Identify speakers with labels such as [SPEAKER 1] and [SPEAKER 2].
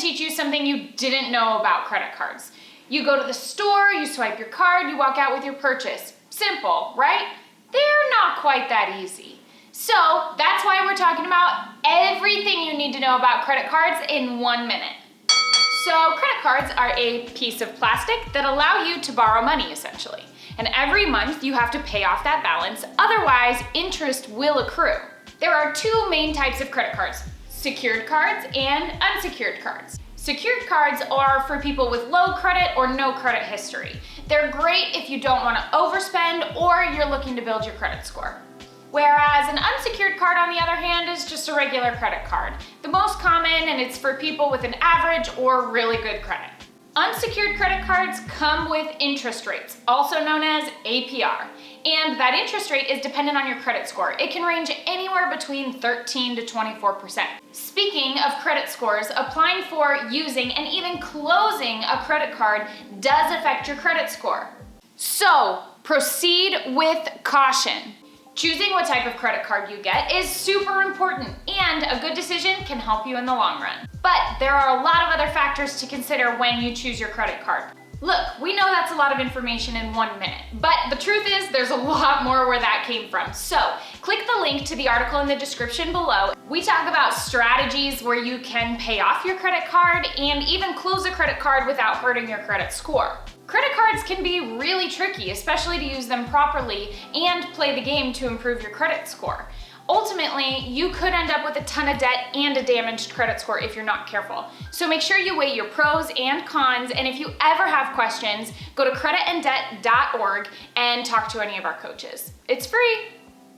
[SPEAKER 1] teach you something you didn't know about credit cards. You go to the store, you swipe your card, you walk out with your purchase. Simple, right? They're not quite that easy. So that's why we're talking about everything you need to know about credit cards in 1 minute. So credit cards are a piece of plastic that allow you to borrow money, essentially. And every month you have to pay off that balance, otherwise interest will accrue. There are two main types of credit cards: secured cards and unsecured cards. Secured cards are for people with low credit or no credit history. They're great if you don't want to overspend or you're looking to build your credit score. Whereas an unsecured card, on the other hand, is just a regular credit card. The most common, and it's for people with an average or really good credit. Unsecured credit cards come with interest rates, also known as APR. And that interest rate is dependent on your credit score. It can range anywhere between 13 to 24%. Speaking of credit scores, applying for, using, and even closing a credit card does affect your credit score. So proceed with caution. Choosing what type of credit card you get is super important, and a good decision can help you in the long run. But there are a lot of other factors to consider when you choose your credit card. Look, we know that's a lot of information in 1 minute, but the truth is there's a lot more where that came from. So click the link to the article in the description below. We talk about strategies where you can pay off your credit card and even close a credit card without hurting your credit score. Credit cards can be really tricky, especially to use them properly and play the game to improve your credit score. Ultimately, you could end up with a ton of debt and a damaged credit score if you're not careful. So make sure you weigh your pros and cons, and if you ever have questions, go to creditanddebt.org and talk to any of our coaches. It's free.